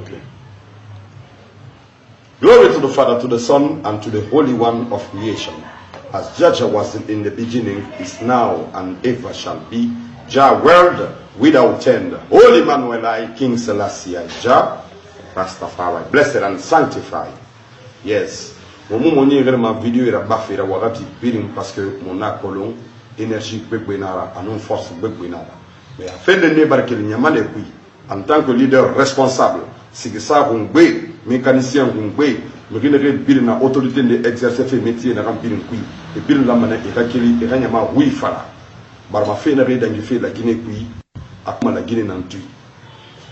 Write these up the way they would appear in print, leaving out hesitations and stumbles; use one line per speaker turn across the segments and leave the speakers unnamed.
Okay. Glory to the Father, to the Son, and to the Holy One of creation. As Jah was in the beginning, is now, and ever shall be. Jah, world without end. Holy Emmanuel, I, King Selassie, Jah, Rastafari, blessed and sanctified. Yes. Mon moni ma vidéo ira bafira wakati bidding parce que mon akolon énergie bebenara anon force bebenara. Mais afin de ne barquer nyamane kui en tant que leader responsable, c'est que ça rongbe, mécanicien rongbe, mais qui ne bidding na autorité de exercer fait métier na bidding kui et bidding la mané et rakeli et ranyama oui fala. Barma fait na redangi fait la Guinée kui akma la Guinée nantu.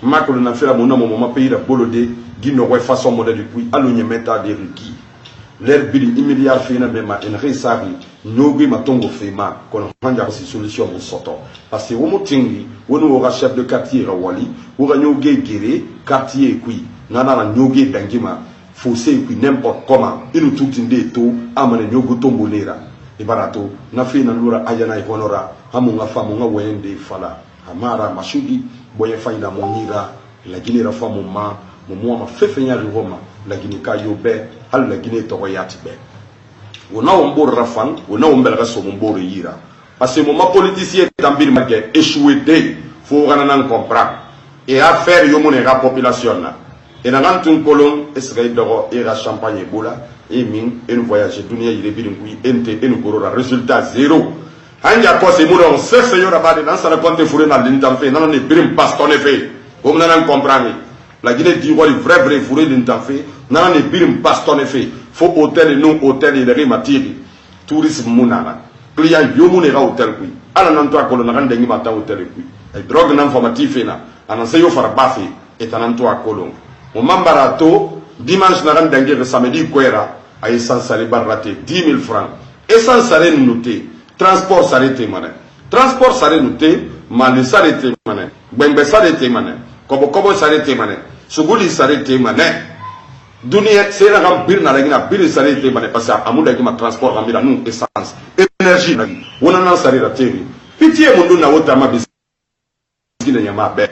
Makolo na fait la mona moment pays la bolodé Guinée ouais façon modèle kui alunye meta de riki. L'air bili immédiat fait na même en resari nyogi matongo fema qu'on prend si solution mon sortant parce que womo tingi wono aura chef de quartier rawali aura nyogi géré quartier kui nana na nyogi dangima fossé kui n'importe comment il tout inde to amane nyogo tombonera e barato na fait na lura ayana honora hamunga famunga wende fala amara mashudi boye faida monira la ginera famuma momo ma fefenya roma la Guinée kayobe hal la Guinée toyati be wona ombor rafan wona ombelga so ombor yira parce que moment politicien tambir magé échoué dé faut ranan comprendre et affaire yo monera population na et na ngantun kolon esray dogo era champagne bola et min en voyage dunia yire bidin kui ente en korora résultat zéro hanja ko se mudon se señor abade nan sala compte fouré na lintam fe nan ne birim pastonné fe comme nan comprendre la Guinée dit vrai fourré d'une fait, n'a ne birim bastonné fait, faut hôtel et non hôtel et les matiri, tourisme mounana, client yomunera hôtel qui, à la nantoa colonna rendengi mata hôtel qui, et drogue n'informatif na, ananseyo farabafi, et anantoa colon. Au mambarato, dimanche n'a rendengi le samedi quera, à essence à les barraté, 10 000 francs, essence à les noter, transport s'arrêter mané, transport s'arrêter noter, mal s'arrêter mané, benbe s'arrêter mané, kobo s'arrêter mané. Suguli s'arrêter mané. Dunia, c'est la remplir na la bir s'arrêter mané parce que amuda qui ma transport remplir nous essence, énergie. On en a s'arrêter la terre. Pitié mon na wota ma bisina nyama be.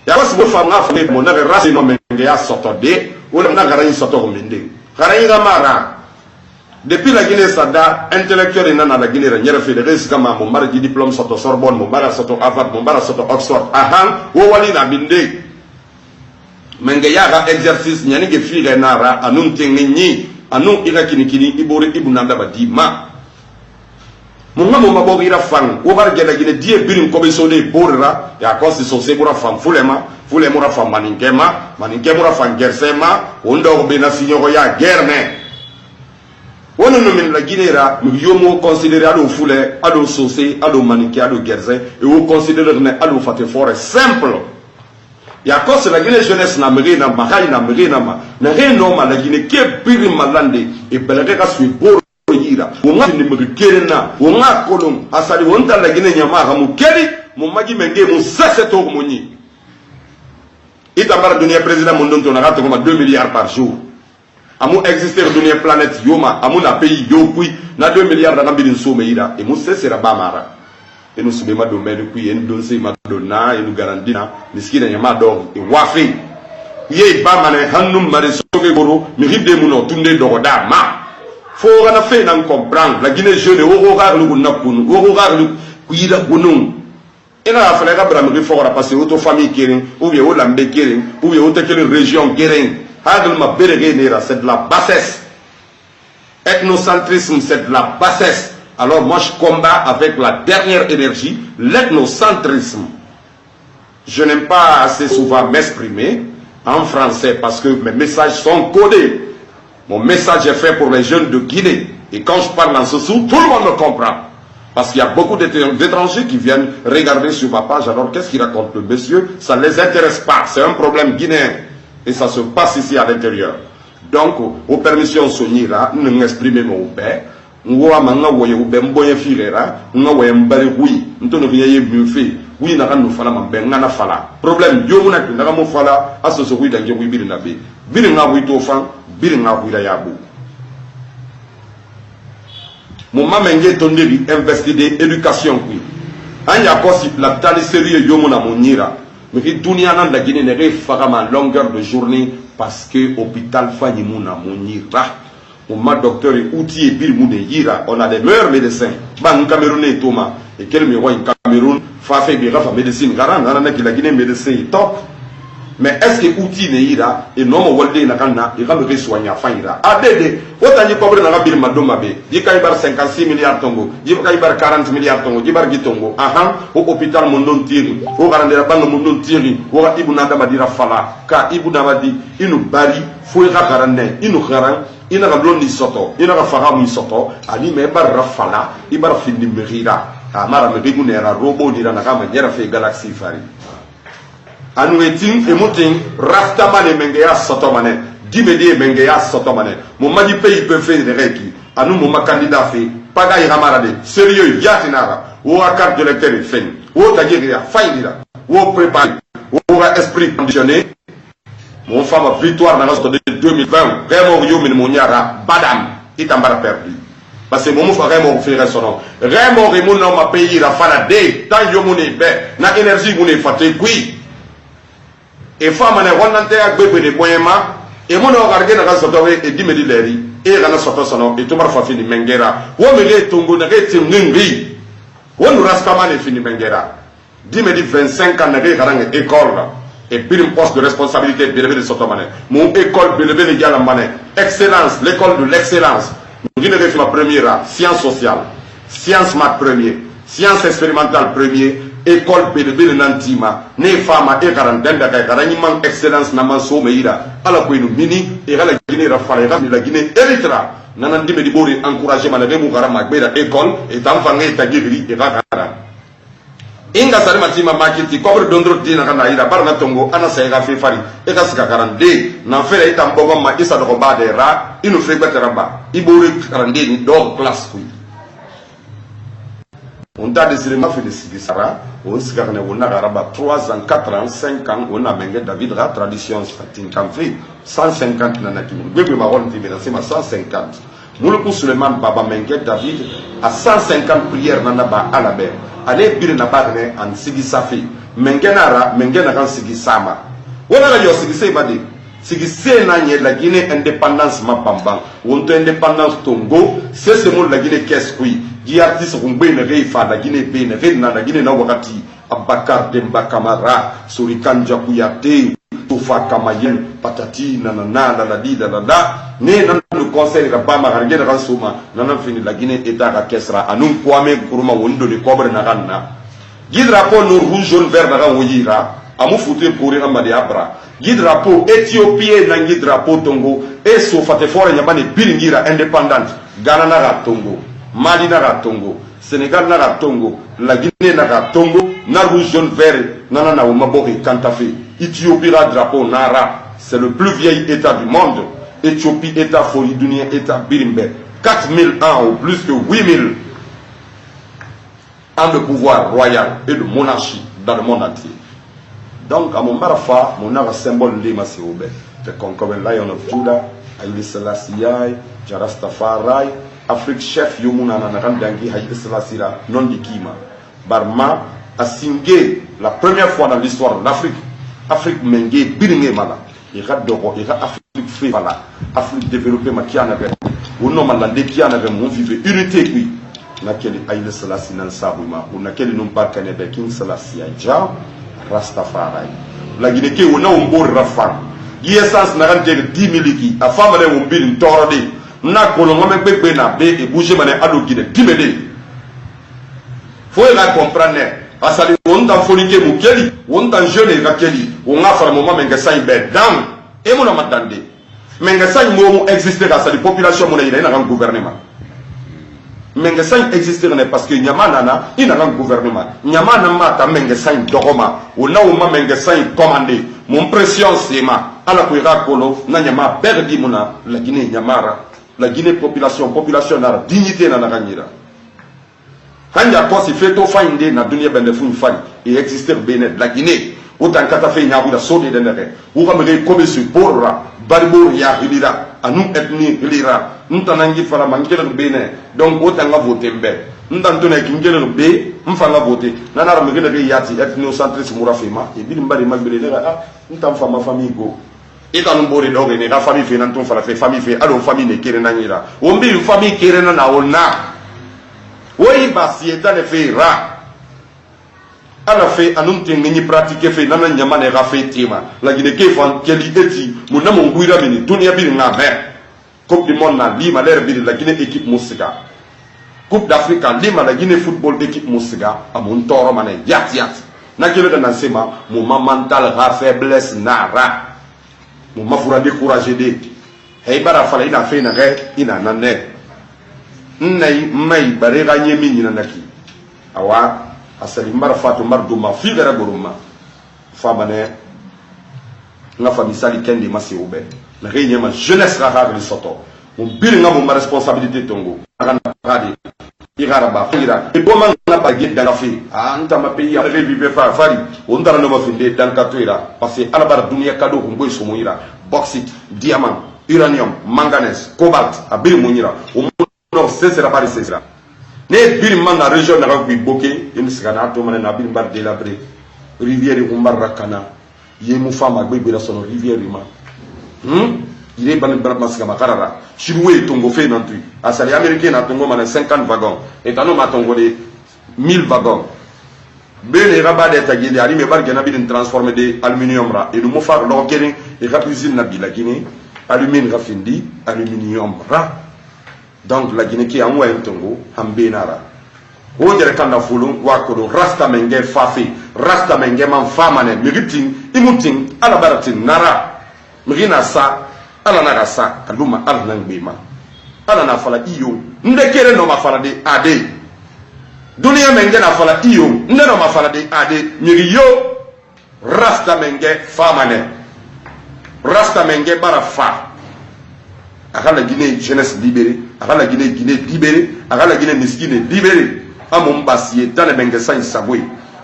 Ya was bo fam na fane mon na race no menge ya soto de, on na garan soto mende. Garan mara. Depuis la Guinée sada intellectuel na la Guinée nyere fe de res kama mon mari diplôme soto Sorbonne, mon mari soto Harvard, mon mari soto Oxford. Ahan, wo wali na binde. Menge yaga exercice nyani ke fire nara anun tengenyi anun ira kinikini ibore ibunanda badima mumma mumma bogira fan o bar gela gine die birim ko be sone borra ya kosi so se bura fan fulema ra fan maninkema fan gersema ondo be na sinyo ko ya gerne wono no min la ginera mi yomo considérer ado fule ado sosé ado maninke ado gerse et o considérer ne ado fate fort simple. Ya cause la Guinée jeunesse na merina makai na merina ma na reno ma la Guinée ke biri malande e belage ka sui boro yira o nga ni merikena o nga kolon asali wonta la Guinée nyama ga mu kedi mu magi menge mu sese to mo ni ita bara dunia président mon don to na ga to 2 milliards par jour amu exister dunia planète yoma amu na pays yokui na 2 milliards da ngambiri nsome yira e mu sese ra ba mara. Et nous sommes dans le domaine qui est dans le Madonna et nous garantissons miskina nyama dog et wafi ye ba mané hanum mari soke goro mi ribde muno tunde dogoda ma fo gana fe nan comprendre la Guinée jeune wo gar lu nakunu wo gar lu kuyida gunun ina afala ga bram ri fora passer auto famille kering ou bien au lambe kering ou bien auto quelle région kering hadul ma berege nera c'est de la bassesse ethnocentrisme c'est de la bassesse. Alors moi je combats avec la dernière énergie l'ethnocentrisme. Je n'aime pas assez souvent m'exprimer en français parce que mes messages sont codés. Mon message est fait pour les jeunes de Guinée. Et quand je parle en ce sous, tout le monde me comprend. Parce qu'il y a beaucoup d'étrangers qui viennent regarder sur ma page. Alors qu'est-ce qu'il raconte le monsieur? Ça ne les intéresse pas. C'est un problème guinéen. Et ça se passe ici à l'intérieur. Donc, aux permissions sonira, nous m'exprimer mon père. Ngwa manga woye ubemboye firera nga woye mbari hui ntono kiyaye biufi wi na kanu fala mambenga na fala problème yo muna kinga mo fala asoso wi danje wi biri na be biri nga wi to fan biri nga wi la yabu mo mamenge tonderi investir de éducation kui anya kosi la tali sérieux yo muna monira mais dunia nan la Guinée ne fagama longueur de journée parce que hôpital fanyi muna monira on ma docteur et outil et bil mune yira on a des meilleurs médecins ban Cameroun et Thomas et quel me roi Cameroun fa fait bien fa médecine garant on a qui la Guinée médecin top mais est-ce que outil ne ira et non mo walde na kanna il va me soigner fa ira adede autant ni cobre na la bil madoma be di kay bar 56 milliards tongo di kay bar 40 milliards tongo di bar gitongo aha au hôpital mon non tiri o garande la bang mon non tiri o ga ibuna da madira fala ka ibuna madi inu bari fo ga garande inu garan ina ga blondi soto ina ga fagamu soto ali me bar rafala ibar findi merira amara me bigu ne ra robo dira na kama nyera fe galaxy fari anu etin emutin raftamane mengeya sotomane dimedi mengeya sotomane mo maji pays peut faire des règles anu mo candidat fait paga iramarade sérieux yatinara o carte de lecteur fin o tagiria faidira o préparé o esprit conditionné mon femme victoire dans l'année 2020 vraiment yo min moniara badam itambara perdu parce que mon frère mon frère son nom vraiment mon nom ma pays la fala de tant yo moni be na énergie moni faté kui et femme ne ronante ak bébé de boyema et mon organe na soto et dimedi leri et na soto sono et to marfa fini mengera wo mele tongo na rete ngri won rastama ne fini mengera dimedi 25 ans na garanga école et puis un poste de responsabilité bénévé de soto mané mon école bénévé de yala mané excellence l'école de l'excellence nous venons de faire ma première sciences sociales sciences maths premier sciences expérimentales premier école bénévé nantima ne fama e quarantaine da kay karani man excellence na man so meira ala ko inu mini e ala Guinée rafale ga la Guinée érythra nanan dimé di bori encourager man de mu garama be da école et tam fangé tagiri e ga gara inga sare matima makiti kobre dondro dina kana ira barna tongo ana say ga fe fari e ga sika karande na fere itam bogo ma isa do ba de ra inu fe beteramba ibori karande ni do classe ku on t'a décidé de faire des Sara, on s'est gagné, on a rabat 3 ans, 4 ans, 5 ans, on a mengué David Ra, tradition, fatin, kamfi, 150 nanaki, bébé marron, c'est ma 150. Moulou Suleiman Baba mengué David, à 150 prières nanaba à la baie. Allez, bir nabagne, en sigi safi, mengué nara, mengué naran sigi sama. On a la yo sigi sebadi. Sigi se nanye la Guinée indépendance ma bambang, on te indépendance Tongo, c'est ce mot la Guinée qu'est-ce qui di artiste rumbe ne reifa la Guinée be ne reina la Guinée na wakati Abakar Demba Kamara Surikan Jakuyate Toufa Kamayen patati nanana la di la ne nan le conseil la ba magarge na ransuma nan fini la Guinée état ka kesra anum kwame kuruma wondo ni cobre na ganna gi drapeau no rouge jaune vert na woyira amu foutu pour amadi abra gi drapeau éthiopien na gi drapeau Tongo et so fate fore nyabane biringira indépendante Ghana na Tongo Mali na Tongo, Sénégal na Tongo, la Guinée na Tongo, na rouge jaune vert, na Umabori Kantafe, Éthiopie na drapeau Nara, c'est le plus vieil état du monde. Éthiopie, état Foridounien, état Birimbe, 4000 ans ou plus que 8000 ans de pouvoir royal et de monarchie dans le monde entier. Donc, à mon marafa, mon art symbole Lima Seoube, the conquering lion of Judah, Haile Selassie, Jarastafari, Afrique chef yomuna na randangi Haïti Selassie non dikima Barma a signé la première fois dans l'histoire de l'Afrique Afrique mengue biringe mala ira dogo ira Afrique fait voilà Afrique développée ma kiana be wono malande kiana be mon vive unité qui na keli Haïti Selassie nan sabuma on a keli non pas kanebe King Selassie ja Rastafari la Guinée ke wona ombor rafan yi essence na rande 10 miliki a fama le wombin torode na kolongo me pepe na be e bouger mané ado Guinée timede faut la comprendre asali on tan fonike mu keli on tan jeune ga keli on a fara moment menga sai be dam e mo na matande menga sai mo exister ga sali population mo na ina na gouvernement menga sai exister na parce que nyamana na ina na gouvernement nyamana mata menga sai dogoma on a o ma menga sai commander mon pression c'est ma ala ko ira kolo na nyama berdi mona la Guinée nyamara la Guinée population na dignité na nakanyira kanja ko si feto fainde na dunia bende fun fani et exister benet la Guinée Autant kata fe nya buda so de denere. Ou ka me ko be su porra barbo ya hilira anu etni hilira ntanangi fara mangela bene donc autant nga voter mbe ntantone kingela be mfanga voter nana ra me gele yati ethnocentrisme murafima e bi mbari magbele la ntam fama famille go et quand on bori doge ne la famille fait nanton fala fait famille fait alors famille ne kere nanyira on bi famille kere na ona oui basi eta ne fait ra ala fait anum tengi pratique fait nana nyama ne ra fait tema la gine ke fan keli eti mona mo nguira mini dunia bi na be coupe du monde na lima l'air bi la Guinée équipe musica coupe d'Afrique lima la Guinée football équipe musica amon toro mané yat na kele da nasema mo mental ra faiblesse nara mo mafura décourager de hey bara fala ina fe na re ina nanne nay may bare ga nyemi ni nanaki awa asali mara fatu mardu ma fi gara goruma fa mané nga fa misali kendi masi ube na re nyema jeunesse ra ha soto mo bir nga mo responsabilité tongo kana radi igara ba fira e boma na ba gid da fi anta ma pays ya revive fa fari on dara no ma finde dan ka toira parce que alabar dunia kado ko ngoy so moira bauxite diamant uranium manganèse cobalt abir moira o no sesera pari sesera ne bir man na région na ko boké en sigana to man na bir bar de la bre rivière ko mbar rakana yemu fama gbe la sono rivière ma il est ban masika makarara chinois tongo fait nantu asali américain na tongo mana 50 wagons et tano ma tongo de 1000 wagons bene raba de tagide ari me bar gena bi transformer de aluminium ra et le mo far lo kene et rap usine na bi la Guinée aluminium rafindi aluminium ra donc la Guinée qui a un tongo ambenara o jere kanda fulu wa ko rasta menge fafi rasta menge man famane miritin imutin ala baratin nara mirina sa ala na gasa aluma ala na ngima ala na fala iyo ndekere no mafala de ade dunia menge na fala iyo nde no mafala de ade nyiri yo rasta menge famane rasta menge bara fa akala Guinée jeunesse libérée akala Guinée libérée akala Guinée miskine libérée amum basiye tane menge san sabwe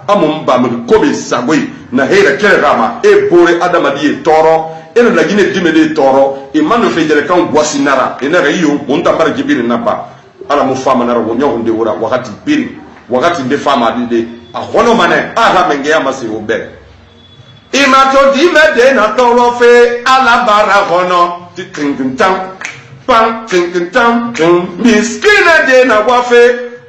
amum ba me kobe sabwe na hera kere rama e bore adamadi toro ene la Guinée dimede toro e manu fejere kan boisinara ene reyo monta bar jibiri napa ala mu fama nara wonyo hunde wora wakati biri wakati nde fama de a hono mane aha menge ya masi obe imato dimede na toro fe ala bara hono tinkintam pam tinkintam miskine de na wafe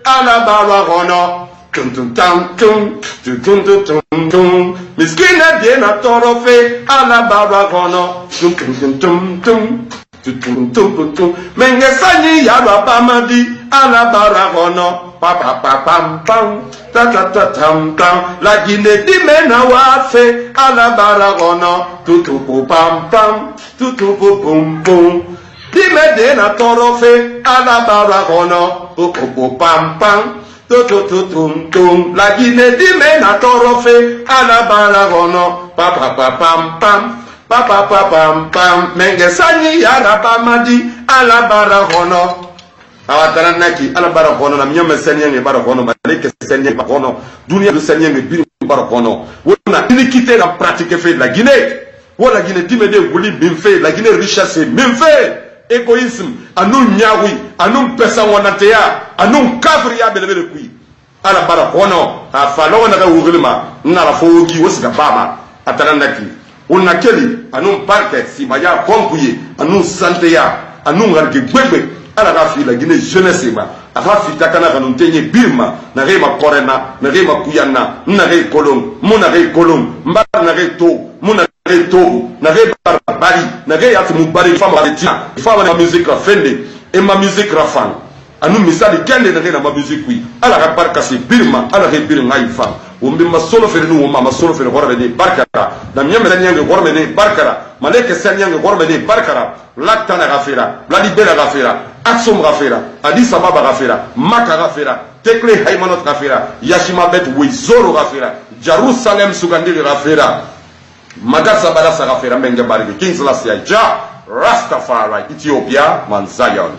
ala bara hono tum tum tam tum tum tum tum tum miskine de na toro fe ala bara hono tum tum tum tum tum tum tum menge sanyi ya baba madi ala bara hono pa pa pa pam pam ta ta ta tam tam la Guinée dime na wa fe ala bara hono tu tu pam pam tu tu pum pum dime de na toro fe ala bara hono tu pam pam tum la Guinée dime na toro fe ala bara hono pa pa pa pam pam pa pa pa pam pam menge sanyi ya rapamadi ala bara hono awatara naki ala bara hono na mnyome senye bara hono maleke senye bara hono dunia de senye bi bara hono wona iniquité la pratique fait la Guinée wala Guinée dime de wuli bin fait la Guinée richesse min fait égoïsme anu nyawi anu pesa wanatea anu kafri ya belebele kui ala bara hono afalo na ka wugulima na fogi wosika baba ataranaki una keli anu parke si maya konkuye anu sante ya anu ngarge gbegbe ala ka fi la Guinée jeunesse ba afa fi takana kanu tenye birma na rema korena na rema kuyana na re kolom mona re kolom mba na re to mona re to na re bari na re ya mu bari fama de tia fama na musique la fende et ma musique la fan anu misali kende na ma musique wi ala ka barka si birma ala re birma ifa wumbi masolo fere nu wumma masolo fere gorbe ne barkara na nyambe nyange gorbe ne barkara maleke senyange gorbe ne barkara laktana gafira la libera gafira aksum gafira Addis Ababa gafira Maka gafira Tekle Haymanot gafira Yashima bet Wizoro gafira Jerusalem sugandiri gafira Magasa Badasa gafira Menge bariki Kings Lasia Ja Rastafari Ethiopia Man Zion